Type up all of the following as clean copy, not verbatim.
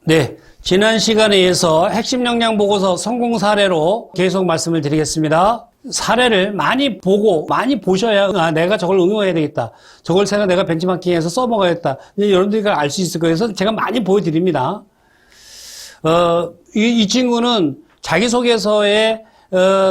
네, 지난 시간에 이어서 핵심 역량 보고서 성공 사례로 계속 말씀을 드리겠습니다. 사례를 많이 보고 많이 보셔야 내가 저걸 응용해야 되겠다. 저걸 내가 벤치마킹해서 써먹어야겠다. 여러분들이 알 수 있을 거예요. 그래서 제가 많이 보여드립니다. 이 친구는 자기소개서에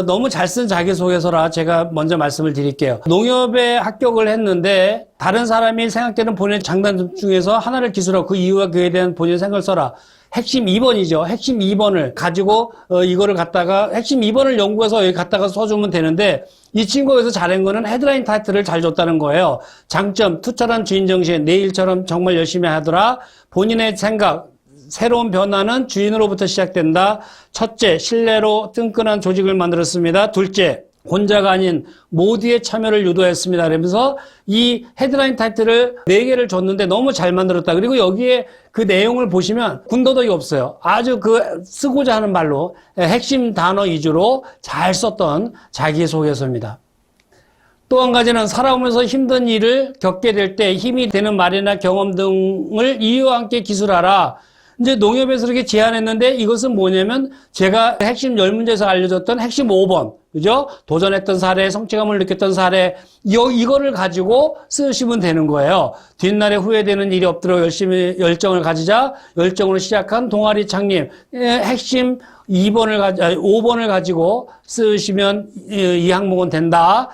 너무 잘 쓴 자기소개서라 제가 먼저 말씀을 드릴게요. 농협에 합격을 했는데 다른 사람이 생각되는 본인의 장단점 중에서 하나를 기술하고 그 이유와 그에 대한 본인의 생각을 써라. 핵심 2번이죠. 핵심 2번을 가지고 이거를 갖다가 핵심 2번을 연구해서 여기 갖다가 써주면 되는데 이 친구가 여기서 잘한 거는 헤드라인 타이틀을 잘 줬다는 거예요. 장점, 투철한 주인정신, 내 일처럼 정말 열심히 하더라. 본인의 생각, 새로운 변화는 주인으로부터 시작된다. 첫째, 신뢰로 끈끈한 조직을 만들었습니다. 둘째, 혼자가 아닌 모두의 참여를 유도했습니다. 그러면서 이 헤드라인 타이틀을 4개를 줬는데 너무 잘 만들었다. 그리고 여기에 그 내용을 보시면 군더더기 없어요. 아주 쓰고자 하는 말로 핵심 단어 위주로 잘 썼던 자기소개서입니다. 또 한 가지는 살아오면서 힘든 일을 겪게 될 때 힘이 되는 말이나 경험 등을 이유와 함께 기술하라. 이제 농협에서 이렇게 제안했는데 이것은 뭐냐면 제가 핵심 10문제에서 알려줬던 핵심 5번, 그죠? 도전했던 사례, 성취감을 느꼈던 사례, 이거를 가지고 쓰시면 되는 거예요. 뒷날에 후회되는 일이 없도록 열심히 열정을 가지자, 열정으로 시작한 동아리 창립, 핵심 5번을 가지고 쓰시면 이 항목은 된다.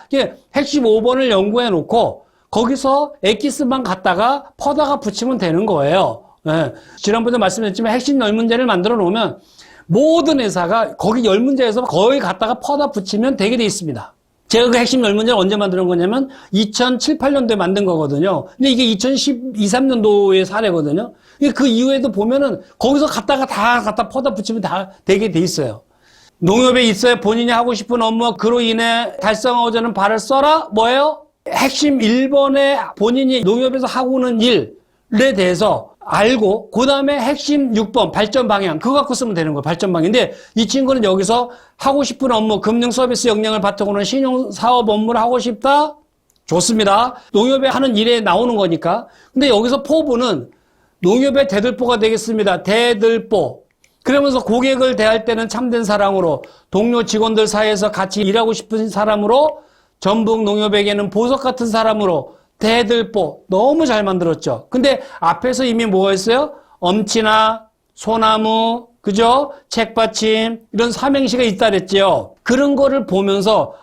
핵심 5번을 연구해 놓고 거기서 엑기스만 갖다가 퍼다가 붙이면 되는 거예요. 네. 지난번에 말씀드렸지만 핵심 10문제를 만들어 놓으면 모든 회사가 거기 10문제에서 거의 갖다가 퍼다 붙이면 되게 돼 있습니다. 제가 그 핵심 10문제를 언제 만든 거냐면 2007, 8년도에 만든 거거든요. 근데 이게 2012, 13년도의 사례거든요. 그 이후에도 보면은 거기서 다 갖다 퍼다 붙이면 다 되게 돼 있어요. 농협에 있어야 본인이 하고 싶은 업무, 그로 인해 달성하고자 하는 바를 써라. 뭐예요? 핵심 1번에 본인이 농협에서 하고는 일에 대해서 알고 그 다음에 핵심 6번 발전 방향 그거 갖고 쓰면 되는 거예요. 발전 방향인데 이 친구는 여기서 하고 싶은 업무 금융 서비스 역량을 바탕으로 신용 사업 업무를 하고 싶다. 좋습니다. 농협에 하는 일에 나오는 거니까. 근데 여기서 포부는 농협의 대들보가 되겠습니다. 대들보. 그러면서 고객을 대할 때는 참된 사랑으로 동료 직원들 사이에서 같이 일하고 싶은 사람으로 전북 농협에게는 보석 같은 사람으로 대들보 너무 잘 만들었죠. 근데 앞에서 이미 뭐가 있어요? 엄치나 소나무, 그죠? 책받침 이런 삼행시가 있다 그랬죠. 그런 거를 보면서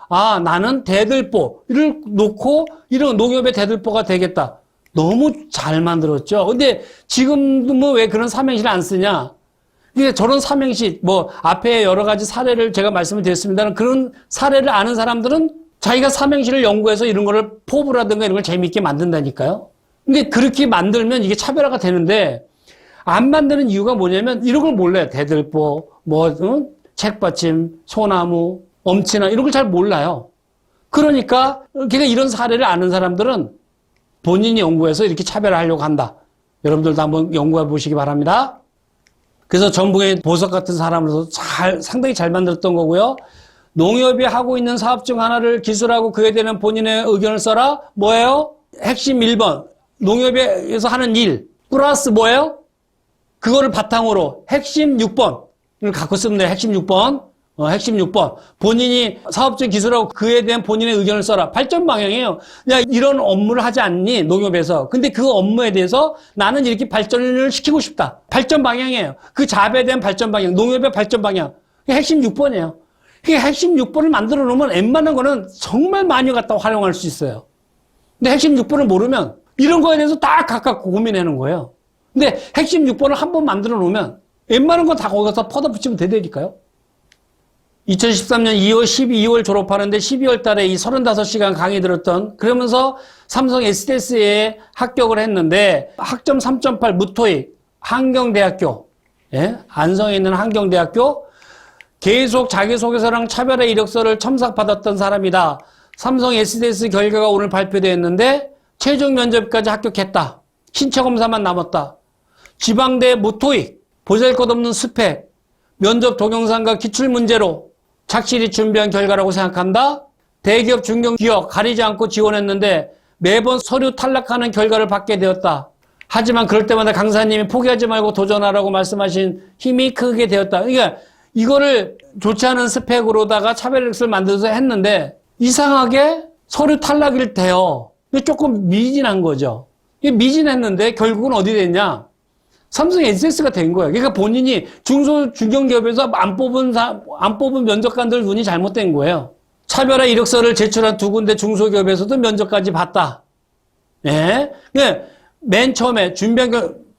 나는 대들보를 놓고 이런 농협의 대들보가 되겠다. 너무 잘 만들었죠. 근데 지금도 왜 그런 삼행시를 안 쓰냐? 이게 저런 삼행시 앞에 여러 가지 사례를 제가 말씀을 드렸습니다만 그런 사례를 아는 사람들은 자기가 삼행시를 연구해서 이런 거를 포부라든가 이런 걸 재미있게 만든다니까요. 근데 그렇게 만들면 이게 차별화가 되는데 안 만드는 이유가 뭐냐면 이런 걸 몰라요. 대들보, 책받침, 소나무, 엄치나 이런 걸 잘 몰라요. 그러니까 이런 사례를 아는 사람들은 본인이 연구해서 이렇게 차별화하려고 한다. 여러분들도 한번 연구해 보시기 바랍니다. 그래서 전북의 보석 같은 사람으로서 상당히 잘 만들었던 거고요. 농협이 하고 있는 사업 중 하나를 기술하고 그에 대한 본인의 의견을 써라. 뭐예요? 핵심 1번. 농협에서 하는 일. 플러스 뭐예요? 그거를 바탕으로 핵심 6번을 갖고 쓰면 돼요. 핵심 6번. 핵심 6번. 본인이 사업 중 기술하고 그에 대한 본인의 의견을 써라. 발전 방향이에요. 야, 이런 업무를 하지 않니? 농협에서. 근데 그 업무에 대해서 나는 이렇게 발전을 시키고 싶다. 발전 방향이에요. 그 잡에 대한 발전 방향. 농협의 발전 방향. 핵심 6번이에요. 핵심 6번을 만들어 놓으면 웬만한 거는 정말 많이 갖다 활용할 수 있어요. 근데 핵심 6번을 모르면 이런 거에 대해서 딱 각각 고민하는 거예요. 근데 핵심 6번을 한 번 만들어 놓으면 웬만한 건 다 거기서 퍼다 붙이면 되니까요. 2013년 2월, 12월 졸업하는데 12월 달에 이 35시간 강의 들었던 그러면서 삼성 SDS에 합격을 했는데 학점 3.8 무토익 한경대학교, 안성에 있는 한경대학교 계속 자기소개서랑 차별화 이력서를 첨삭받았던 사람이다. 삼성 SDS 결과가 오늘 발표되었는데 최종 면접까지 합격했다. 신체 검사만 남았다. 지방대 무토익, 보잘것없는 스펙, 면접 동영상과 기출문제로 착실히 준비한 결과라고 생각한다. 대기업, 중견기업 가리지 않고 지원했는데 매번 서류 탈락하는 결과를 받게 되었다. 하지만 그럴 때마다 강사님이 포기하지 말고 도전하라고 말씀하신 힘이 크게 되었다. 그러니까 이거를 좋지 않은 스펙으로다가 차별력을 만들어서 했는데 이상하게 서류 탈락이 돼요. 조금 미진한 거죠. 미진했는데 결국은 어디 됐냐? 삼성 SS가 된 거예요. 그러니까 본인이 중견기업에서 안 뽑은 면접관들 눈이 잘못된 거예요. 차별화 이력서를 제출한 두 군데 중소기업에서도 면접까지 봤다. 예? 맨 처음에 준비한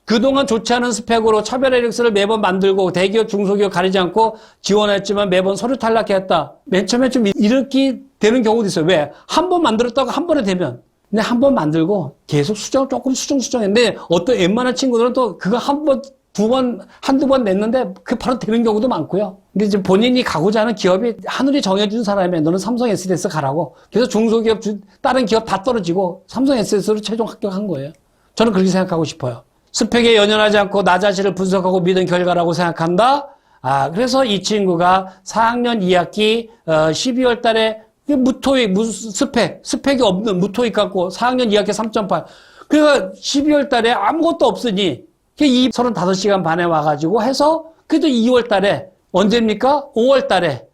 그동안 좋지 않은 스펙으로 차별화 이력서를 매번 만들고 대기업, 중소기업 가리지 않고 지원했지만 매번 서류 탈락했다. 맨 처음에 좀 이렇게 되는 경우도 있어요. 왜? 한 번 만들었다가 한 번에 되면. 근데 한 번 만들고 계속 조금 수정했는데 어떤 웬만한 친구들은 또 그거 한두 번 냈는데 그 바로 되는 경우도 많고요. 근데 이제 본인이 가고자 하는 기업이 하늘이 정해준 사람이면 너는 삼성 SDS 가라고. 그래서 중소기업, 다른 기업 다 떨어지고 삼성 SDS로 최종 합격한 거예요. 저는 그렇게 생각하고 싶어요. 스펙에 연연하지 않고 나 자신을 분석하고 믿은 결과라고 생각한다. 그래서 이 친구가 4학년 2학기 12월 달에 무토익, 스펙이 없는 무토익 갖고 4학년 2학기 3.8. 그러니까 12월 달에 아무것도 없으니 이 35시간 반에 와가지고 해서 그래도 2월 달에 언제입니까? 5월 달에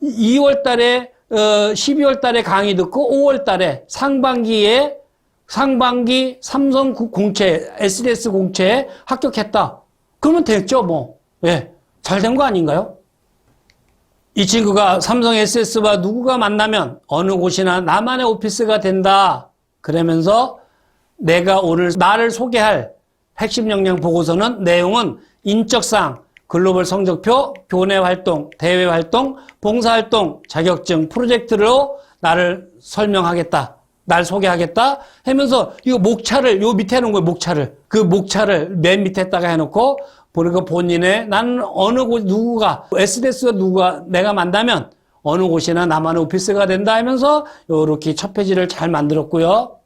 2월 달에 12월 달에 강의 듣고 5월 달에 상반기 삼성 공채 SDS 공채에 합격했다. 그러면 됐죠, 뭐. 예. 잘 된 거 아닌가요? 이 친구가 삼성 SS와 누구가 만나면 어느 곳이나 나만의 오피스가 된다. 그러면서 내가 오늘 나를 소개할 핵심 역량 보고서는 내용은 인적사항, 글로벌 성적표, 교내 활동, 대외 활동, 봉사 활동, 자격증, 프로젝트로 나를 설명하겠다. 날 소개하겠다 하면서 이거 목차를 요 밑에 해놓은 거예요. 목차를. 그 목차를 맨 밑에다가 해놓고 그리고 본인의 나는 어느 곳 누구가 SDS가 누가 내가 만나면 어느 곳이나 나만의 오피스가 된다 하면서 이렇게 첫 페이지를 잘 만들었고요.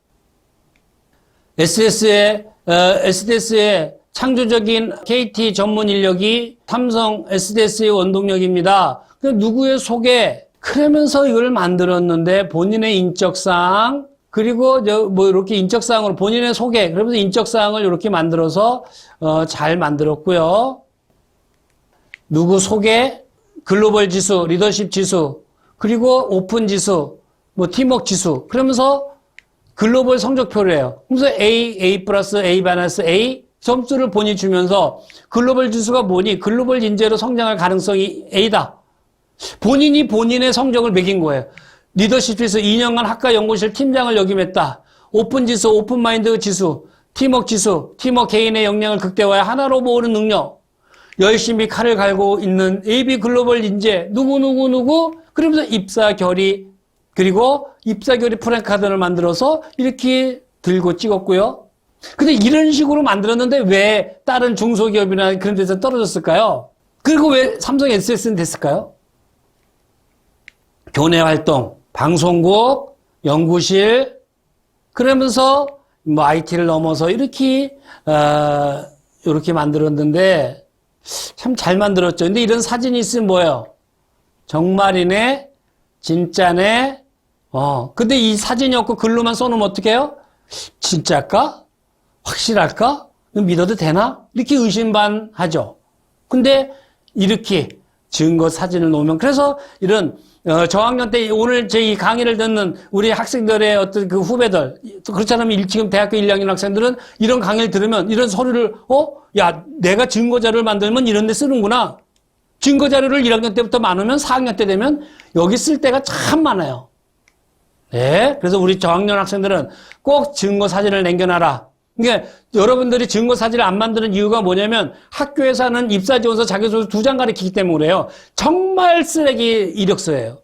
SDS의 창조적인 KT 전문 인력이 삼성 SDS의 원동력입니다. 누구의 소개 그러면서 이걸 만들었는데 본인의 인적사항 그리고 뭐 이렇게 인적사항으로 본인의 소개 그러면서 인적사항을 이렇게 만들어서 잘 만들었고요. 누구 소개, 글로벌 지수, 리더십 지수, 그리고 오픈 지수, 뭐 팀워크 지수 그러면서 글로벌 성적표를 해요. 그래서 A 플러스 A 마이너스 A 점수를 본인이 주면서 글로벌 지수가 뭐니? 글로벌 인재로 성장할 가능성이 A다. 본인이 본인의 성적을 매긴 거예요. 리더십 지수 2년간 학과 연구실 팀장을 역임했다. 오픈 지수, 오픈 마인드 지수, 팀워크 지수, 팀워크 개인의 역량을 극대화해 하나로 모으는 능력. 열심히 칼을 갈고 있는 AB 글로벌 인재 누구 그러면서 입사 결의 그리고 입사 결의 프랭카드를 만들어서 이렇게 들고 찍었고요. 근데 이런 식으로 만들었는데 왜 다른 중소기업이나 그런 데서 떨어졌을까요? 그리고 왜 삼성 SS는 됐을까요? 교내 활동, 방송국, 연구실, 그러면서 뭐 IT를 넘어서 이렇게 만들었는데 참 잘 만들었죠. 근데 이런 사진이 있으면 뭐예요? 정말이네, 진짜네. 근데 이 사진이 없고 글로만 써놓으면 어떻게 해요? 진짜일까? 확실할까? 믿어도 되나? 이렇게 의심반하죠. 근데 이렇게 증거 사진을 놓으면 그래서 이런 저학년 때 오늘 제 이 강의를 듣는 우리 학생들의 어떤 그 후배들 그렇지 않으면 지금 대학교 1, 2학년 학생들은 이런 강의를 들으면 이런 서류를 야 내가 증거자료를 만들면 이런 데 쓰는구나. 증거자료를 1학년 때부터 많으면 4학년 때 되면 여기 쓸 때가 참 많아요. 네, 그래서 우리 저학년 학생들은 꼭 증거 사진을 남겨놔라. 그러니까 여러분들이 증거 사진을 안 만드는 이유가 뭐냐면 학교에서 하는 입사지원서 자기소개서 2장 가리키기 때문에 그래요. 정말 쓰레기 이력서예요.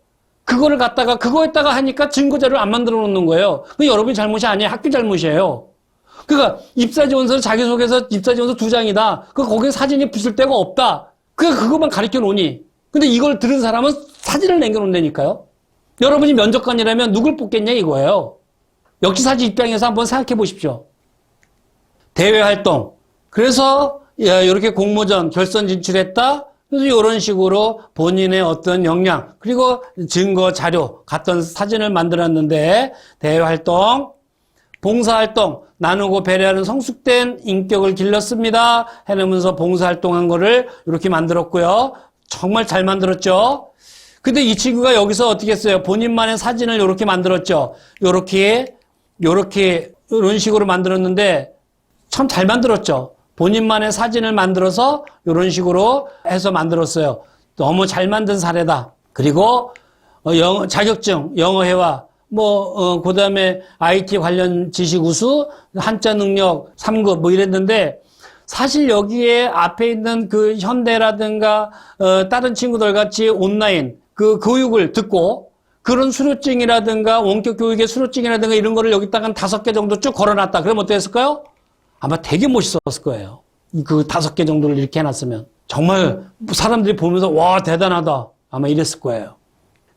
그거를 갖다가 그거에다가 하니까 증거자료를 안 만들어 놓는 거예요. 그 여러분이 잘못이 아니에요. 학교 잘못이에요. 그러니까 입사지원서 자기소개서 입사지원서 2장이다. 거기에 사진이 붙을 데가 없다. 그것만 가리켜 놓으니. 근데 이걸 들은 사람은 사진을 남겨 놓는다니까요. 여러분이 면접관이라면 누굴 뽑겠냐 이거예요. 역지사지 입장에서 한번 생각해 보십시오. 대외 활동. 그래서 이렇게 공모전 결선 진출했다. 그래서 이런 식으로 본인의 어떤 역량 그리고 증거 자료 같은 사진을 만들었는데 대외 활동, 봉사활동, 나누고 배려하는 성숙된 인격을 길렀습니다. 해놓으면서 봉사활동한 거를 이렇게 만들었고요. 정말 잘 만들었죠. 근데 이 친구가 여기서 어떻게 했어요? 본인만의 사진을 이렇게 만들었죠. 이런 식으로 만들었는데 참 잘 만들었죠. 본인만의 사진을 만들어서 이런 식으로 해서 만들었어요. 너무 잘 만든 사례다. 그리고 자격증, 영어회화, 그 다음에 IT 관련 지식 우수, 한자 능력 3급 이랬는데 사실 여기에 앞에 있는 그 현대라든가 다른 친구들 같이 온라인 그 교육을 듣고 그런 수료증이라든가 원격 교육의 수료증이라든가 이런 거를 여기다가 5개 정도 쭉 걸어놨다. 그러면 어땠을까요? 아마 되게 멋있었을 거예요. 그 5개 정도를 이렇게 해놨으면. 정말 사람들이 보면서 와 대단하다. 아마 이랬을 거예요.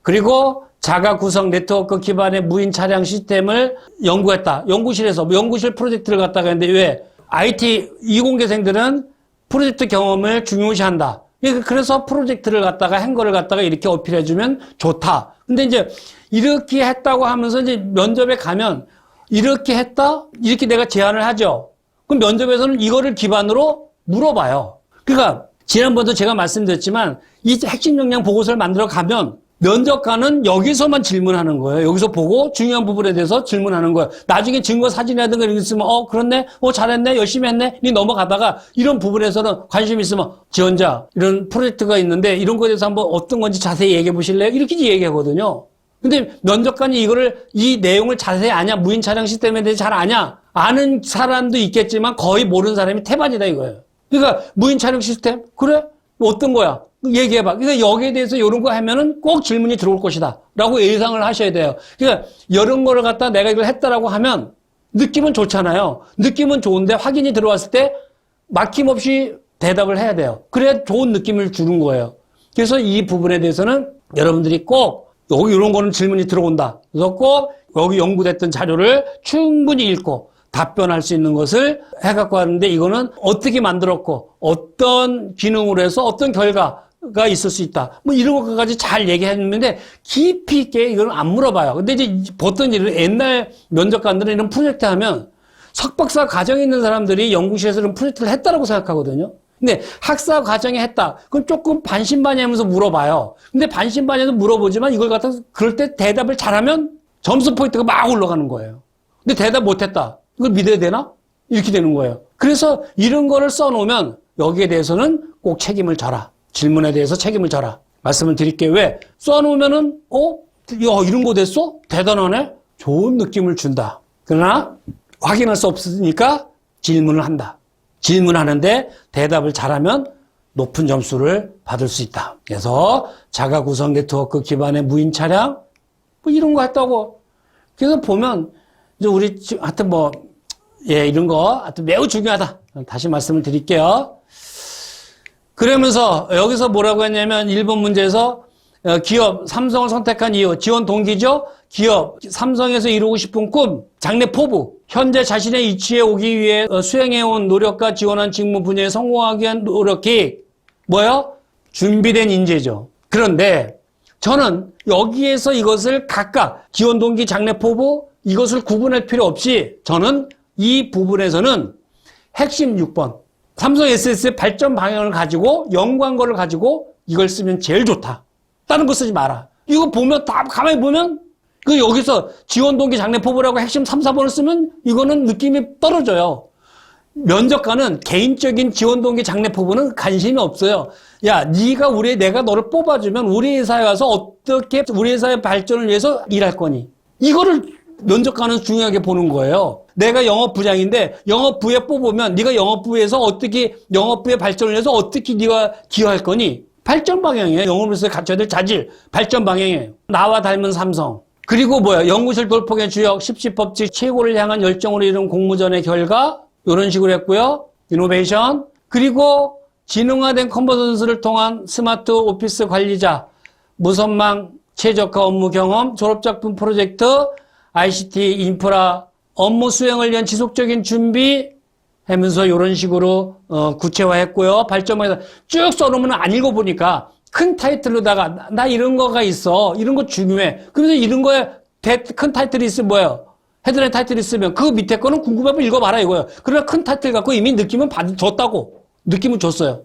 그리고 자가 구성 네트워크 기반의 무인 차량 시스템을 연구했다. 연구실에서 연구실 프로젝트를 갖다가 했는데 왜? IT 이공계생들은 프로젝트 경험을 중요시한다. 그래서 프로젝트를 갖다가 한 거를 갖다가 이렇게 어필해주면 좋다. 근데 이제 이렇게 했다고 하면서 이제 면접에 가면 이렇게 했다? 이렇게 내가 제안을 하죠. 그럼 면접에서는 이거를 기반으로 물어봐요. 그러니까 지난번도 제가 말씀드렸지만 이 핵심 역량 보고서를 만들어 가면 면접관은 여기서만 질문하는 거예요. 여기서 보고 중요한 부분에 대해서 질문하는 거예요. 나중에 증거 사진이라든가 이런 게 있으면 그렇네, 잘했네, 열심히 했네, 이 넘어가다가 이런 부분에서는 관심 있으면 지원자 이런 프로젝트가 있는데 이런 거에 대해서 한번 어떤 건지 자세히 얘기해 보실래요? 이렇게 얘기하거든요. 근데 면접관이 이 내용을 자세히 아냐, 무인 차량 시스템에 대해서 잘 아냐, 아는 사람도 있겠지만 거의 모르는 사람이 태반이다 이거예요. 그러니까 무인 차량 시스템? 그래? 어떤 거야? 얘기해봐. 그러니까 여기에 대해서 이런 거 하면은 꼭 질문이 들어올 것이다. 라고 예상을 하셔야 돼요. 그러니까 이런 거를 갖다 내가 이걸 했다라고 하면 느낌은 좋잖아요. 느낌은 좋은데 확인이 들어왔을 때 막힘없이 대답을 해야 돼요. 그래야 좋은 느낌을 주는 거예요. 그래서 이 부분에 대해서는 여러분들이 꼭 여기 이런 거는 질문이 들어온다. 그래서 꼭 여기 연구됐던 자료를 충분히 읽고 답변할 수 있는 것을 해갖고 하는데 이거는 어떻게 만들었고 어떤 기능으로 해서 어떤 결과가 있을 수 있다. 이런 것까지 잘 얘기했는데 깊이 있게 이걸 안 물어봐요. 근데 이제 보통 옛날 면접관들은 이런 프로젝트 하면 석박사 과정에 있는 사람들이 연구실에서 이런 프로젝트를 했다라고 생각하거든요. 근데 학사 과정에 했다. 그럼 조금 반신반의하면서 물어봐요. 근데 반신반의해서 물어보지만 이걸 갖다 그럴 때 대답을 잘하면 점수 포인트가 막 올라가는 거예요. 근데 대답 못했다. 이걸 믿어야 되나? 이렇게 되는 거예요. 그래서 이런 거를 써놓으면 여기에 대해서는 꼭 책임을 져라. 질문에 대해서 책임을 져라. 말씀을 드릴게요. 왜? 써놓으면은 이런 거 됐어? 대단하네? 좋은 느낌을 준다. 그러나 확인할 수 없으니까 질문을 한다. 질문하는데 대답을 잘하면 높은 점수를 받을 수 있다. 그래서 자가 구성 네트워크 기반의 무인 차량 이런 거 했다고. 그래서 보면 이제 우리 하여튼 이런 거 하여튼 매우 중요하다. 다시 말씀을 드릴게요. 그러면서 여기서 뭐라고 했냐면 1번 문제에서 기업 삼성을 선택한 이유, 지원 동기죠. 기업 삼성에서 이루고 싶은 꿈, 장래 포부, 현재 자신의 위치에 오기 위해 수행해온 노력과 지원한 직무 분야에 성공하기 위한 노력 계획, 뭐요? 준비된 인재죠. 그런데 저는 여기에서 이것을 각각 지원 동기, 장래 포부 이것을 구분할 필요 없이 저는 이 부분에서는 핵심 6번 삼성 SS의 발전 방향을 가지고 연구한 거를 가지고 이걸 쓰면 제일 좋다. 다른 거 쓰지 마라. 이거 보면 다 가만히 보면 여기서 지원 동기 장래 포부라고 핵심 3, 4번을 쓰면 이거는 느낌이 떨어져요. 면접관은 개인적인 지원 동기 장래 포부는 관심이 없어요. 야, 내가 너를 뽑아주면 우리 회사에 와서 어떻게 우리 회사의 발전을 위해서 일할 거니? 이거를 면접관은 중요하게 보는 거예요. 내가 영업부장인데 영업부에 뽑으면 네가 영업부에서 어떻게 영업부의 발전을 위해서 어떻게 네가 기여할 거니? 발전 방향이에요. 영업에서 갖춰야 될 자질, 발전 방향이에요. 나와 닮은 삼성. 그리고 연구실 돌풍의 주역, 십시법칙, 최고를 향한 열정으로 이룬 공모전의 결과 이런 식으로 했고요. 이노베이션. 그리고 지능화된 컨버전스를 통한 스마트 오피스 관리자, 무선망 최적화 업무 경험, 졸업작품 프로젝트, ICT 인프라 업무 수행을 위한 지속적인 준비 하면서 이런 식으로 구체화했고요. 발전방에서 쭉 써놓으면 안 읽어보니까 큰 타이틀로다가 나 이런 거가 있어. 이런 거 중요해. 그래서 이런 거에 큰 타이틀이 있으면 뭐예요? 헤드라인 타이틀 있으면 그 밑에 거는 궁금하면 읽어봐라 이거예요. 그러나 큰 타이틀 갖고 이미 느낌은 줬다고. 느낌은 줬어요.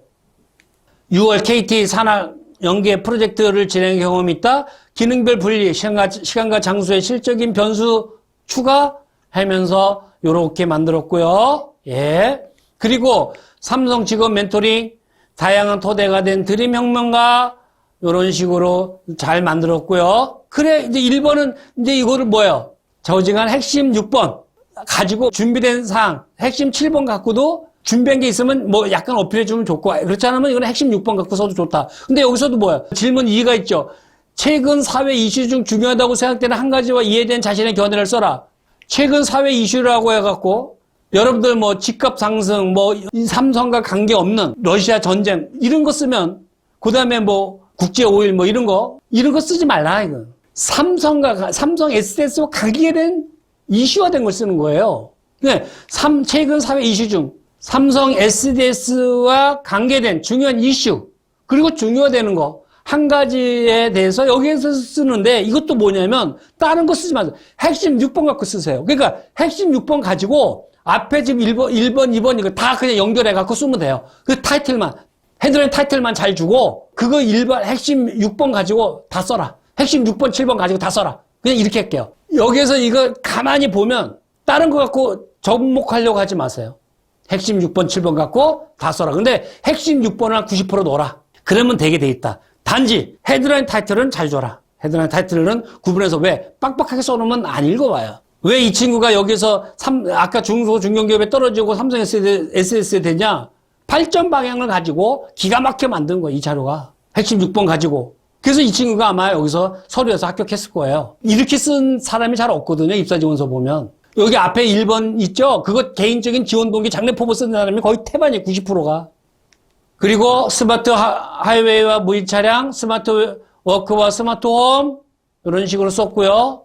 6월 KT 산하 연계 프로젝트를 진행 경험이 있다. 기능별 분리, 시간과 장소의 실적인 변수 추가하면서 요렇게 만들었고요. 예. 그리고 삼성 직원 멘토링, 다양한 토대가 된 드림 혁명가, 요런 식으로 잘 만들었고요. 그래, 이제 1번은 이제 이거를 뭐예요? 저지간 핵심 6번 가지고 준비된 사항, 핵심 7번 갖고도 준비한 게 있으면 뭐 약간 어필해주면 좋고, 그렇지 않으면 이건 핵심 6번 갖고 써도 좋다. 근데 여기서도 뭐예요? 질문 2가 있죠. 최근 사회 이슈 중 중요하다고 생각되는 한 가지와 이해된 자신의 견해를 써라. 최근 사회 이슈라고 해갖고, 여러분들 뭐 집값 상승, 뭐 삼성과 관계없는 러시아 전쟁, 이런 거 쓰면, 그 다음에 뭐 국제 오일 뭐 이런 거 쓰지 말라, 이거. 삼성 SDS와 관계된 이슈화된 걸 쓰는 거예요. 네, 최근 사회 이슈 중 삼성 SDS와 관계된 중요한 이슈, 그리고 중요하다는 거, 한 가지에 대해서 여기에서 쓰는데 이것도 뭐냐면 다른 거 쓰지 마세요. 핵심 6번 갖고 쓰세요. 그러니까 핵심 6번 가지고 앞에 지금 1번, 2번 이거 다 그냥 연결해 갖고 쓰면 돼요. 그 타이틀만, 헤드라인 타이틀만 잘 주고 그거 1번, 핵심 6번 가지고 다 써라. 핵심 6번, 7번 가지고 다 써라. 그냥 이렇게 할게요. 여기에서 이거 가만히 보면 다른 거 갖고 접목하려고 하지 마세요. 핵심 6번, 7번 갖고 다 써라. 근데 핵심 6번을 90% 넣어라. 그러면 되게 돼 있다. 단지 헤드라인 타이틀은 잘 줘라. 헤드라인 타이틀은 구분해서 왜? 빡빡하게 써놓으면 안 읽어봐요. 왜 이 친구가 여기서 아까 중소 중견기업에 떨어지고 삼성 SS에 되냐? 발전 방향을 가지고 기가 막혀 만든 거예요. 이 자료가. 핵심 6번 가지고. 그래서 이 친구가 아마 여기서 서류에서 합격했을 거예요. 이렇게 쓴 사람이 잘 없거든요. 입사지원서 보면. 여기 앞에 1번 있죠? 그거 개인적인 지원 동기 장래포부 쓴 사람이 거의 태반이에요. 90%가. 그리고 스마트 하이웨이와 무인 차량, 스마트 워크와 스마트 홈 이런 식으로 썼고요.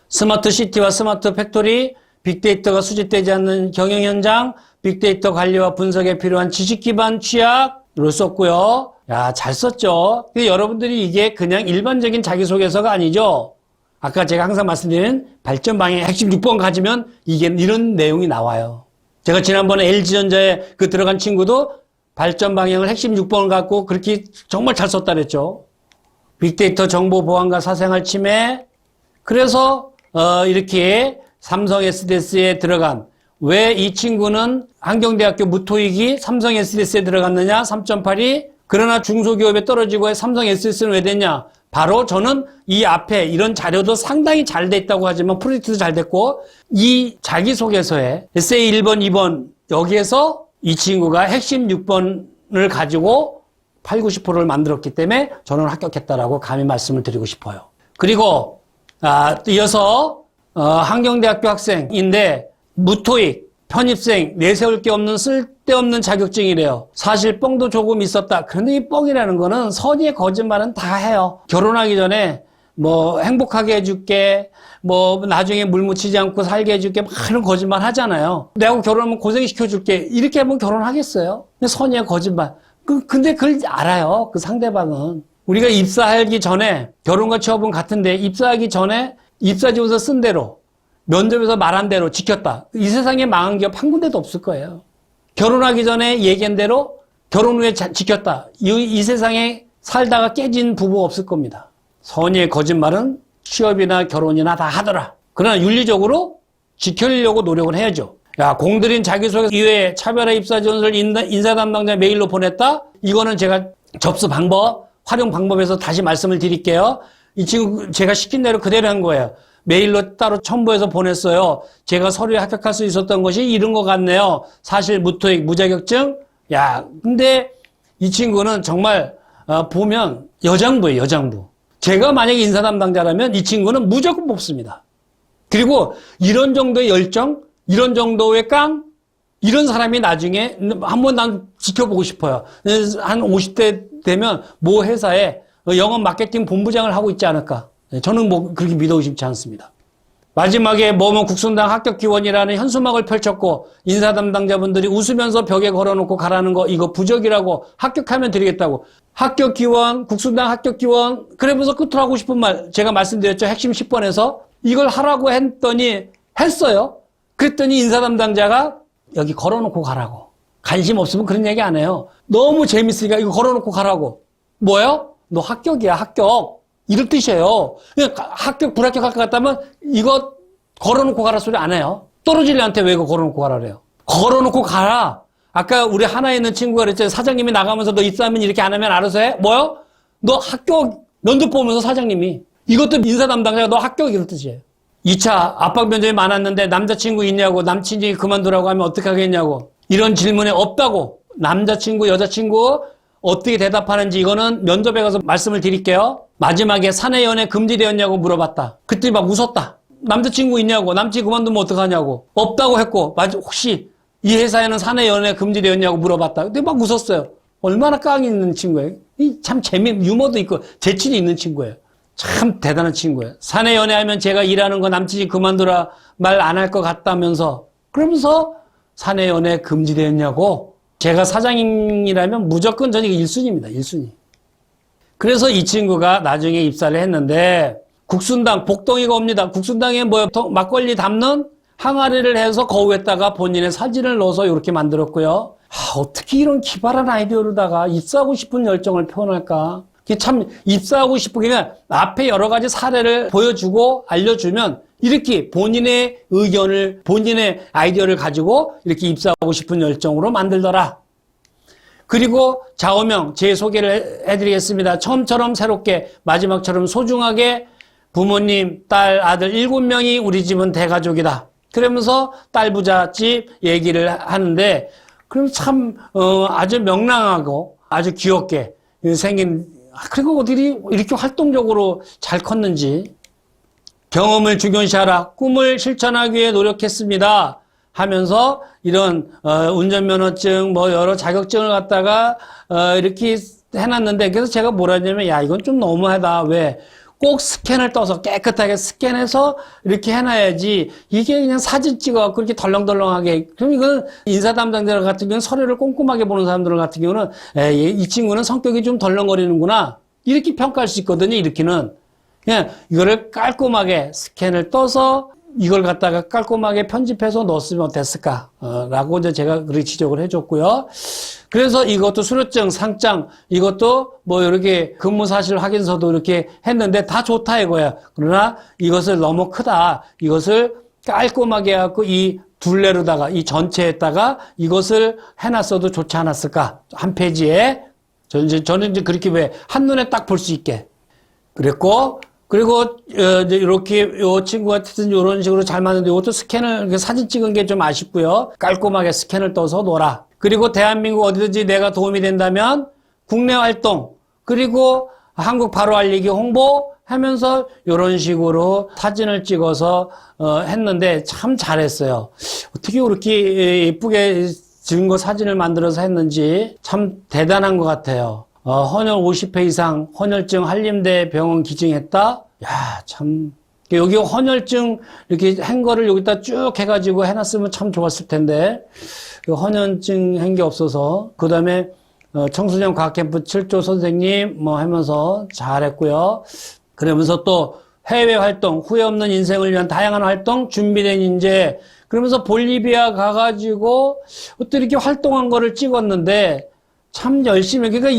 스마트 시티와 스마트 팩토리, 빅데이터가 수집되지 않는 경영 현장, 빅데이터 관리와 분석에 필요한 지식 기반 취약을 썼고요. 야, 잘 썼죠. 근데 여러분들이 이게 그냥 일반적인 자기소개서가 아니죠. 아까 제가 항상 말씀드린 발전 방향 핵심 6번 가지면 이게 이런 내용이 나와요. 제가 지난번에 LG전자에 그 들어간 친구도 발전 방향을 핵심 6번을 갖고 그렇게 정말 잘 썼다 그랬죠. 빅데이터 정보 보안과 사생활 침해. 그래서 이렇게 삼성 SDS에 들어간, 왜 이 친구는 한경대학교 무토익이 삼성 SDS에 들어갔느냐? 3.8이. 그러나 중소기업에 떨어지고 삼성 SDS는 왜 됐냐? 바로 저는 이 앞에 이런 자료도 상당히 잘 됐다고 하지만 프로젝트도 잘 됐고, 이 자기소개서에 에세이 1번, 2번 여기에서 이 친구가 핵심 6번을 가지고 8, 90%를 만들었기 때문에 저는 합격했다라고 감히 말씀을 드리고 싶어요. 그리고 이어서 한경대학교 학생인데 무토익, 편입생, 내세울 게 없는 쓸데없는 자격증이래요. 사실 뻥도 조금 있었다. 그런데 이 뻥이라는 거는 선의의 거짓말은 다 해요. 결혼하기 전에 뭐 행복하게 해줄게, 뭐 나중에 물 묻히지 않고 살게 해줄게, 많은 거짓말 하잖아요. 내하고 결혼하면 고생시켜줄게, 이렇게 하면 결혼하겠어요? 선의의 거짓말. 근데 그걸 알아요. 그 상대방은. 우리가 입사하기 전에 결혼과 취업은 같은데 입사하기 전에 입사지원서 쓴 대로 면접에서 말한 대로 지켰다. 이 세상에 망한 기업 한 군데도 없을 거예요. 결혼하기 전에 얘기한 대로 결혼 후에 지켰다. 이 세상에 살다가 깨진 부부 없을 겁니다. 선의의 거짓말은 취업이나 결혼이나 다 하더라. 그러나 윤리적으로 지키려고 노력을 해야죠. 야, 공들인 자기소개서 이외에 차별화 입사지원서를 인사 담당자 메일로 보냈다? 이거는 제가 접수 방법, 활용 방법에서 다시 말씀을 드릴게요. 이 친구 제가 시킨 대로 그대로 한 거예요. 메일로 따로 첨부해서 보냈어요. 제가 서류에 합격할 수 있었던 것이 이런 것 같네요. 사실 무토익, 무자격증. 야, 근데 이 친구는 정말 보면 여장부예요, 여장부. 제가 만약에 인사 담당자라면 이 친구는 무조건 뽑습니다. 그리고 이런 정도의 열정, 이런 정도의 이런 사람이 나중에 한번 난 지켜보고 싶어요. 한 50대 되면 모 회사에 영업 마케팅 본부장을 하고 있지 않을까. 저는 뭐 그렇게 믿어고 싶지 않습니다. 마지막에 뭐뭐 국순당 합격 기원이라는 현수막을 펼쳤고 인사 담당자분들이 웃으면서 벽에 걸어놓고 가라는 거 이거 부적이라고 합격하면 드리겠다고. 합격 기원, 국순당 합격 기원. 그러면서 끝으로 하고 싶은 말 제가 말씀드렸죠. 핵심 10번에서 이걸 하라고 했더니 했어요. 그랬더니 인사 담당자가 여기 걸어놓고 가라고. 관심 없으면 그런 얘기 안 해요. 너무 재밌으니까 이거 걸어놓고 가라고. 뭐예요? 너 합격이야, 합격. 이런 뜻이에요. 그러니까 합격, 불합격할 것 같다면 이거 걸어놓고 가라 소리 안 해요. 떨어질 애한테 왜 이거 걸어놓고 가라 그래요? 걸어놓고 가라. 아까 우리 하나에 있는 친구가 그랬잖아요. 사장님이 나가면서 너 입사하면 이렇게 안 하면 알아서 해? 뭐요? 너 합격 면접 보면서 사장님이. 이것도 인사 담당자가 너 합격 이런 뜻이에요. 2차 압박 면접이 많았는데 남자친구 있냐고 남친이 그만두라고 하면 어떻게 하겠냐고. 이런 질문에 없다고. 남자친구, 여자친구 어떻게 대답하는지 이거는 면접에 가서 말씀을 드릴게요. 마지막에 사내 연애 금지되었냐고 물어봤다. 그때 막 웃었다. 남자친구 있냐고, 남친 그만두면 어떡하냐고. 없다고 했고, 혹시 이 회사에는 사내 연애 금지되었냐고 물어봤다. 근데 막 웃었어요. 얼마나 깡이 있는 친구예요. 참 유머도 있고 재치도 있는 친구예요. 참 대단한 친구예요. 사내 연애하면 제가 일하는 거 남친이 그만두라 말 안 할 것 같다면서 그러면서 사내 연애 금지되었냐고. 제가 사장님이라면 무조건 저는 1순위입니다. 1순위. 그래서 이 친구가 나중에 입사를 했는데 국순당 복덩이가 옵니다. 국순당에 막걸리 담는 항아리를 해서 거기에다가 본인의 사진을 넣어서 이렇게 만들었고요. 어떻게 이런 기발한 아이디어로다가 입사하고 싶은 열정을 표현할까? 참 입사하고 싶은 게 그냥 앞에 여러 가지 사례를 보여주고 알려주면 이렇게 본인의 의견을, 본인의 아이디어를 가지고 이렇게 입사하고 싶은 열정으로 만들더라. 그리고 좌우명 제 소개를 해드리겠습니다. 처음처럼 새롭게 마지막처럼 소중하게 부모님, 딸, 아들 7명이 우리 집은 대가족이다. 그러면서 딸 부잣집 얘기를 하는데 그럼 참 아주 명랑하고 아주 귀엽게 생긴 그리고 어디 이렇게 활동적으로 잘 컸는지 경험을 중요시하라. 꿈을 실천하기 위해 노력했습니다. 하면서 이런 운전면허증 여러 자격증을 갖다가 이렇게 해놨는데 그래서 제가 뭐라 했냐면 야 이건 좀 너무하다. 왜? 꼭 스캔을 떠서 깨끗하게 스캔해서 이렇게 해놔야지 이게 그냥 사진 찍어갖고 이렇게 덜렁덜렁하게 그럼 이건 인사 담당자 같은 경우는 서류를 꼼꼼하게 보는 사람들 같은 경우는 이 친구는 성격이 좀 덜렁거리는구나 이렇게 평가할 수 있거든요. 이렇게는 그냥 이거를 깔끔하게 스캔을 떠서 이걸 갖다가 깔끔하게 편집해서 넣었으면 어땠을까 라고 이제 제가 그렇게 지적을 해줬고요. 그래서 이것도 수료증, 상장 이것도 이렇게 근무 사실 확인서도 이렇게 했는데 다 좋다 이거야. 그러나 이것을 너무 크다. 이것을 깔끔하게 해갖고 이 둘레로다가 이 전체에다가 이것을 해놨어도 좋지 않았을까. 한 페이지에 저는 이제 그렇게 왜 한눈에 딱 볼 수 있게 그랬고 그리고 이제 이렇게 요 친구 같은 이런 식으로 잘 맞는데 이것도 스캔을 이렇게 사진 찍은 게 좀 아쉽고요. 깔끔하게 스캔을 떠서 놓아라. 그리고 대한민국 어디든지 내가 도움이 된다면 국내 활동 그리고 한국 바로 알리기 홍보 하면서 이런 식으로 사진을 찍어서 했는데 참 잘했어요. 어떻게 그렇게 예쁘게 증거 사진을 만들어서 했는지 참 대단한 것 같아요. 헌혈 50회 이상 헌혈증 한림대 병원 기증했다. 야, 참 여기 헌혈증 이렇게 한 거를 여기다 쭉 해가지고 해놨으면 참 좋았을 텐데 헌혈증 한 게 없어서 그 다음에 청소년 과학캠프 7조 선생님 하면서 잘했고요. 그러면서 또 해외 활동 후회 없는 인생을 위한 다양한 활동 준비된 인재 그러면서 볼리비아 가가지고 또 이렇게 활동한 거를 찍었는데 참 열심히 그러니까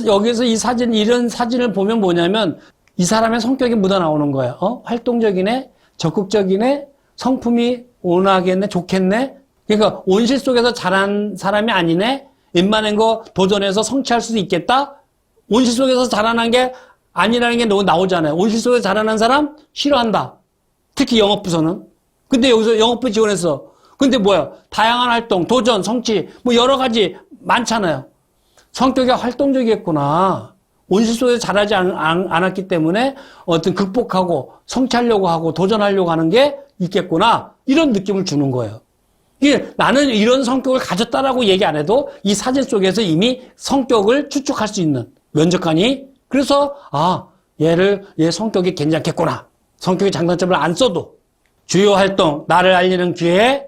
여기서 이 사진 이런 사진을 보면 뭐냐면 이 사람의 성격이 묻어나오는 거예요. 활동적이네, 적극적이네, 성품이 온화하겠네, 좋겠네. 그러니까 온실 속에서 자란 사람이 아니네. 웬만한 거 도전해서 성취할 수도 있겠다. 온실 속에서 자라난 게 아니라는 게 나오잖아요. 온실 속에서 자라난 사람 싫어한다. 특히 영업부서는. 근데 여기서 영업부 지원했어. 근데 뭐야? 다양한 활동, 도전, 성취, 여러 가지 많잖아요. 성격이 활동적이었구나. 온실 속에서 자라지 않았기 때문에 어떤 극복하고 성취하려고 하고 도전하려고 하는 게 있겠구나. 이런 느낌을 주는 거예요. 나는 이런 성격을 가졌다라고 얘기 안 해도 이 사진 속에서 이미 성격을 추측할 수 있는 면접관이 그래서 얘 성격이 괜찮겠구나. 성격의 장단점을 안 써도 주요 활동, 나를 알리는 기회,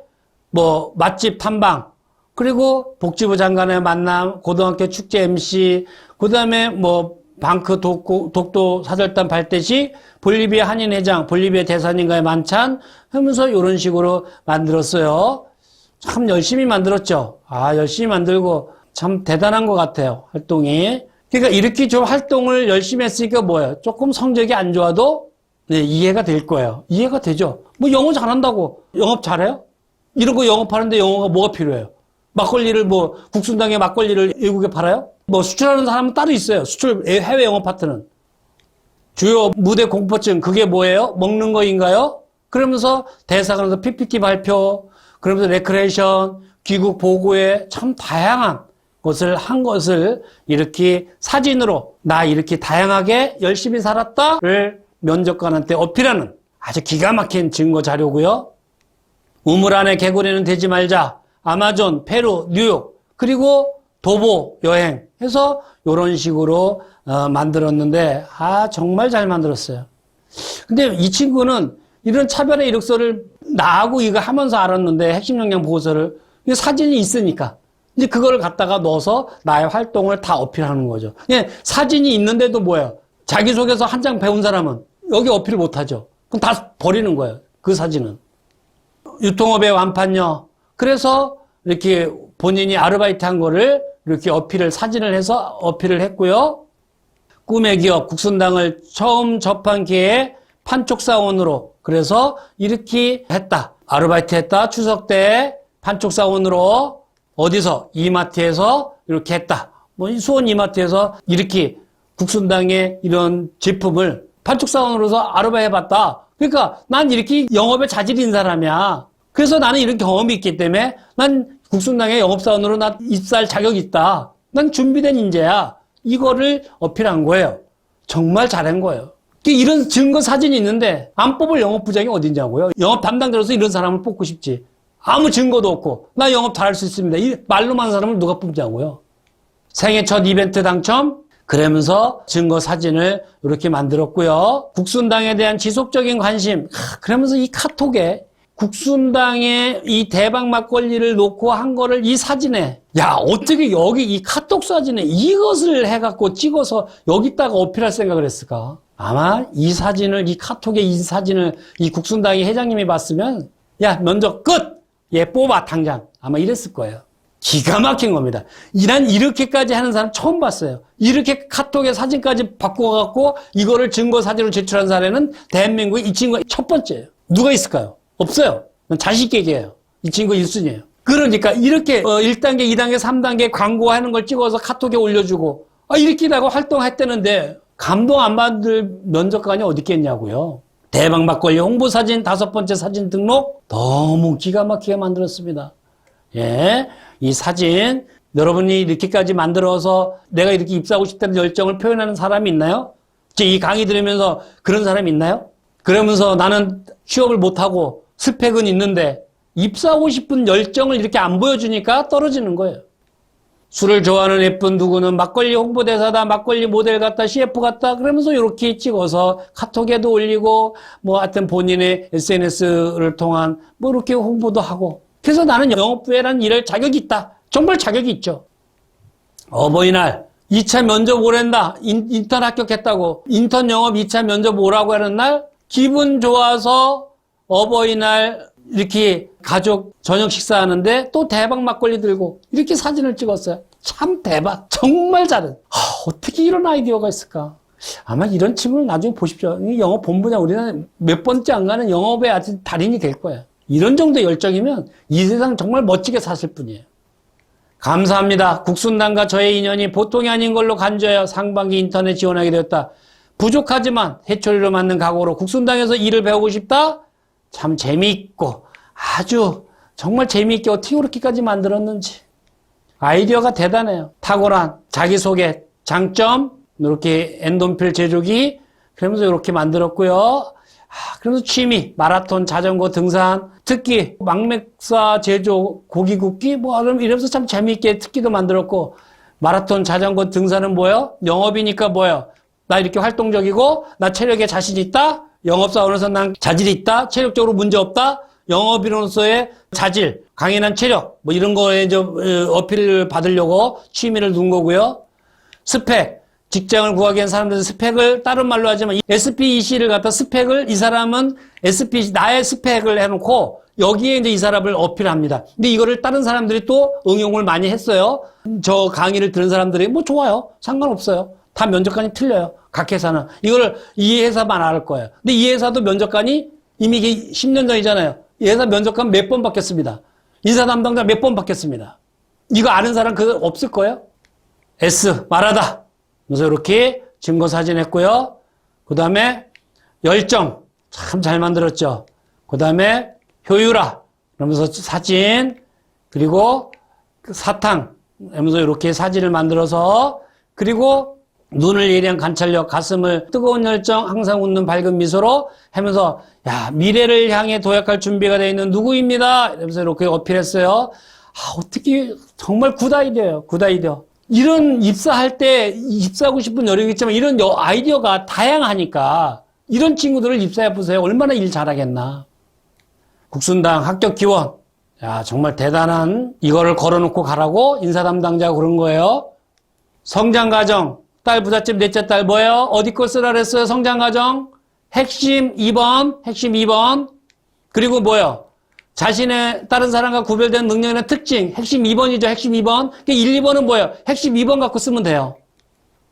맛집 탐방, 그리고 복지부 장관의 만남, 고등학교 축제 MC, 그 다음에 방크 독도 사절단 발대 시 볼리비아 한인회장, 볼리비아 대사님과의 만찬 하면서 이런 식으로 만들었어요. 참 열심히 만들었죠. 열심히 만들고 참 대단한 것 같아요. 활동이. 그러니까 이렇게 좀 활동을 열심히 했으니까 뭐예요? 조금 성적이 안 좋아도 네, 이해가 될 거예요. 이해가 되죠. 뭐 영어 잘한다고 영업 잘해요? 이런 거 영업하는데 영어가 뭐가 필요해요? 막걸리를 국순당에 막걸리를 외국에 팔아요? 수출하는 사람은 따로 있어요. 해외 영업 파트는. 주요 무대 공포증, 그게 뭐예요? 먹는 거인가요? 그러면서 대사관에서 PPT 발표, 그러면서 레크레이션, 귀국 보고회 참 다양한 것을 한 것을 이렇게 사진으로 나 이렇게 다양하게 열심히 살았다를 면접관한테 어필하는 아주 기가 막힌 증거 자료고요. 우물 안에 개구리는 되지 말자. 아마존, 페루, 뉴욕, 그리고 도보 여행 해서 이런 식으로 만들었는데 정말 잘 만들었어요. 근데 이 친구는 이런 차별의 이력서를 나하고 이거 하면서 알았는데 핵심 역량 보고서를 사진이 있으니까 이제 그걸 갖다가 넣어서 나의 활동을 다 어필하는 거죠. 사진이 있는데도 뭐예요? 자기소개서 한 장 배운 사람은 여기 어필 못하죠. 그럼 다 버리는 거예요. 그 사진은. 유통업의 완판녀. 그래서 이렇게 본인이 아르바이트 한 거를 이렇게 사진을 해서 어필을 했고요. 꿈의 기업, 국순당을 처음 접한 기회에 판촉사원으로 그래서 이렇게 했다. 아르바이트 했다. 추석 때 판촉사원으로 어디서? 이마트에서 이렇게 했다. 수원 이마트에서 이렇게 국순당의 이런 제품을 판촉사원으로서 아르바이트 해봤다. 그러니까 난 이렇게 영업에 자질이 있는 사람이야. 그래서 나는 이런 경험이 있기 때문에 난 국순당의 영업사원으로 나 입사할 자격이 있다. 난 준비된 인재야. 이거를 어필한 거예요. 정말 잘한 거예요. 이런 증거 사진이 있는데 안 뽑을 영업부장이 어딨냐고요. 영업 담당자로서 이런 사람을 뽑고 싶지. 아무 증거도 없고 나 영업 잘할 수 있습니다. 이 말로만 사람을 누가 뽑냐고요. 생애 첫 이벤트 당첨. 그러면서 증거 사진을 이렇게 만들었고요. 국순당에 대한 지속적인 관심. 그러면서 이 카톡에 국순당에 이 대박 막걸리를 놓고 한 거를 이 사진에 어떻게 여기 이 카톡 사진에 이것을 해갖고 찍어서 여기다가 어필할 생각을 했을까? 아마 이 카톡에 이 사진을 이 국순당의 회장님이 봤으면 면접 끝! 얘 뽑아 당장. 아마 이랬을 거예요. 기가 막힌 겁니다. 난 이렇게까지 하는 사람 처음 봤어요. 이렇게 카톡에 사진까지 바꿔갖고 이거를 증거 사진으로 제출한 사례는 대한민국에 이 친구가 첫 번째예요. 누가 있을까요? 없어요. 자신 있게 얘기해요. 이 친구 1순위예요. 그러니까 이렇게 1단계, 2단계, 3단계 광고하는 걸 찍어서 카톡에 올려주고 이렇게 하고 활동했다는데 감동 안 받을 면접관이 어디 있겠냐고요. 대박 막걸리 홍보 사진 5번째 사진 등록 너무 기가 막히게 만들었습니다. 이 사진 여러분이 이렇게까지 만들어서 내가 이렇게 입사하고 싶다는 열정을 표현하는 사람이 있나요? 이 강의 들으면서 그런 사람이 있나요? 그러면서 나는 취업을 못하고 스펙은 있는데 입사하고 싶은 열정을 이렇게 안 보여주니까 떨어지는 거예요. 술을 좋아하는 예쁜 누구는 막걸리 홍보대사다, 막걸리 모델 같다, CF 같다 그러면서 이렇게 찍어서 카톡에도 올리고 하여튼 본인의 SNS를 통한 이렇게 홍보도 하고 그래서 나는 영업부에라는 일할 자격이 있다. 정말 자격이 있죠. 어버이날 2차 면접 오랜다. 인턴 합격했다고 인턴 영업 2차 면접 오라고 하는 날 기분 좋아서 어버이날 이렇게 가족 저녁 식사하는데 또 대박 막걸리 들고 이렇게 사진을 찍었어요. 참 대박. 정말 잘해. 어떻게 이런 아이디어가 있을까? 아마 이런 친구를 나중에 보십시오. 영업 본부장 우리는 몇 번째 안 가는 영업의 아주 달인이 될 거야. 이런 정도의 열정이면 이 세상 정말 멋지게 사실 뿐이에요. 감사합니다. 국순당과 저의 인연이 보통이 아닌 걸로 간주하여 상반기 인턴에 지원하게 되었다. 부족하지만 해초리로 만든 각오로 국순당에서 일을 배우고 싶다? 참 재미있고 아주 정말 재미있게 어떻게 그렇게까지 만들었는지 아이디어가 대단해요. 탁월한 자기소개, 장점 이렇게 엔돈필 제조기 그러면서 이렇게 만들었고요. 그러면서 취미, 마라톤, 자전거, 등산, 특기, 망맥사 제조, 고기 굽기 이러면서 참 재미있게 특기도 만들었고 마라톤, 자전거, 등산은 뭐예요? 영업이니까 뭐예요? 나 이렇게 활동적이고 나 체력에 자신 있다? 영업사원에서 난 자질이 있다? 체력적으로 문제 없다? 영업인으로서의 자질, 강인한 체력 이런 거에 좀 어필을 받으려고 취미를 둔 거고요. 스펙, 직장을 구하기 위한 사람들의 스펙을 다른 말로 하지만 SPEC를 갖다 스펙을 이 사람은 SPEC 나의 스펙을 해놓고 여기에 이제 이 사람을 어필합니다. 근데 이거를 다른 사람들이 또 응용을 많이 했어요. 저 강의를 들은 사람들이 뭐 좋아요. 상관없어요. 다 면접관이 틀려요. 각 회사는. 이거를 이 회사만 알 거예요. 근데 이 회사도 면접관이 이미 10년 전이잖아요. 이 회사 면접관 몇 번 바뀌었습니다. 인사 담당자 몇 번 바뀌었습니다. 이거 아는 사람 그거 없을 거예요? S 말하다. 그래서 이렇게 증거 사진 했고요. 그 다음에 열정 참 잘 만들었죠. 그 다음에 효율화 그러면서 사진 그리고 사탕 하면서 이렇게 사진을 만들어서 그리고 눈을 예리한 관찰력 가슴을 뜨거운 열정 항상 웃는 밝은 미소로 하면서 야 미래를 향해 도약할 준비가 되어 있는 누구입니다. 이러면서 이렇게 어필했어요. 어떻게 정말 굿 아이디어예요. 굿 아이디어. 이런 입사할 때 입사하고 싶은 여력이 있지만 이런 아이디어가 다양하니까 이런 친구들을 입사해 보세요. 얼마나 일 잘하겠나. 국순당 합격 기원. 야, 정말 대단한 이거를 걸어놓고 가라고 인사 담당자가 그런 거예요. 성장 과정. 딸 부잣집 넷째 딸 뭐예요? 어디 거 쓰라 그랬어요? 성장 과정. 핵심 2번. 핵심 2번. 그리고 뭐예요? 자신의 다른 사람과 구별된 능력이나 특징. 핵심 2번이죠. 핵심 2번. 1, 2번은 뭐예요? 핵심 2번 갖고 쓰면 돼요.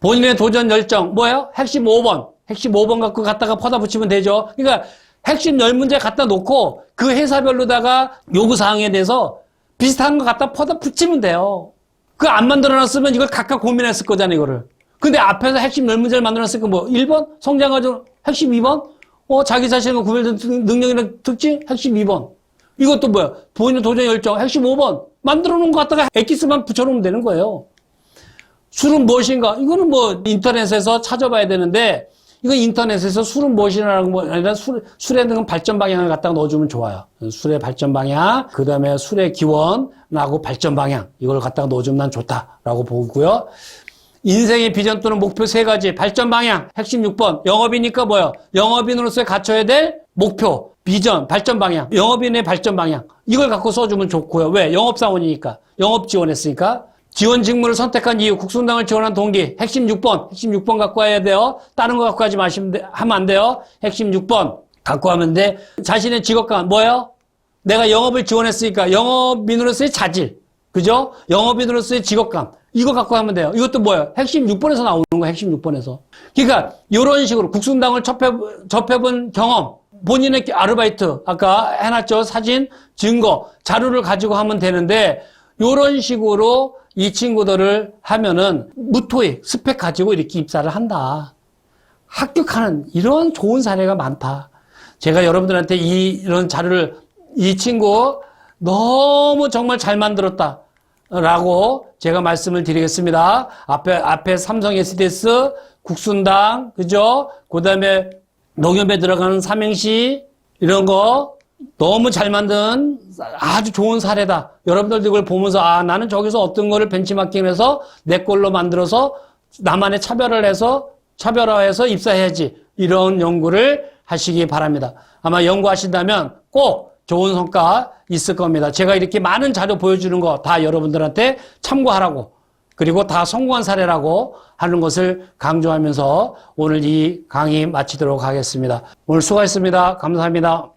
본인의 도전 열정. 뭐예요? 핵심 5번. 핵심 5번 갖고 갖다가 퍼다 붙이면 되죠. 그러니까 핵심 10문제 갖다 놓고 그 회사별로다가 요구사항에 대해서 비슷한 거 갖다 퍼다 붙이면 돼요. 그거 안 만들어놨으면 이걸 각각 고민했을 거잖아요, 이거를. 근데 앞에서 핵심 10문제를 만들어놨으니까 뭐 1번? 성장과정 핵심 2번? 자기 자신과 구별된 능력이나 특징? 핵심 2번. 이것도 뭐야? 본인의 도전 열정 핵심 5번. 만들어 놓은 거 갖다가 엑기스만 붙여놓으면 되는 거예요. 술은 무엇인가? 이거는 뭐 인터넷에서 찾아봐야 되는데 이거 인터넷에서 술은 무엇이라는 거 아니라 술에 대한 발전 방향을 갖다가 넣어주면 좋아요. 술의 발전 방향, 그 다음에 술의 기원하고 발전 방향 이걸 갖다가 넣어주면 난 좋다라고 보고요. 인생의 비전 또는 목표 3가지 발전 방향 핵심 6번 영업이니까 뭐예요? 영업인으로서 갖춰야 될 목표, 비전, 발전 방향 영업인의 발전 방향 이걸 갖고 써주면 좋고요. 왜? 영업사원이니까 영업 지원했으니까 지원 직무를 선택한 이유, 국순당을 지원한 동기, 핵심 6번, 핵심 6번 갖고 와야 돼요. 다른 거 갖고 하지 하면 안 돼요. 핵심 6번 갖고 하면 돼. 자신의 직업관, 뭐예요? 내가 영업을 지원했으니까 영업인으로서의 자질, 그죠? 영업인으로서의 직업감, 이거 갖고 하면 돼요. 이것도 뭐예요? 핵심 6번에서 나오는 거예요, 핵심 6번에서. 그러니까, 이런 식으로 국순당을 접해본 경험, 본인의 아르바이트, 아까 해놨죠? 사진, 증거, 자료를 가지고 하면 되는데, 이런 식으로 이 친구들을 하면은 무토익 스펙 가지고 이렇게 입사를 한다. 합격하는 이런 좋은 사례가 많다. 제가 여러분들한테 이런 자료를 이 친구 너무 정말 잘 만들었다. 라고 제가 말씀을 드리겠습니다. 앞에 삼성 SDS, 국순당, 그죠? 그 다음에 농협에 들어가는 삼행시, 이런 거 너무 잘 만든 아주 좋은 사례다. 여러분들도 이걸 보면서 나는 저기서 어떤 거를 벤치마킹해서 내 걸로 만들어서 나만의 차별화해서 입사해야지. 이런 연구를 하시기 바랍니다. 아마 연구하신다면 꼭 좋은 성과 있을 겁니다. 제가 이렇게 많은 자료 보여주는 거 다 여러분들한테 참고하라고 그리고 다 성공한 사례라고 하는 것을 강조하면서 오늘 이 강의 마치도록 하겠습니다. 오늘 수고하셨습니다. 감사합니다.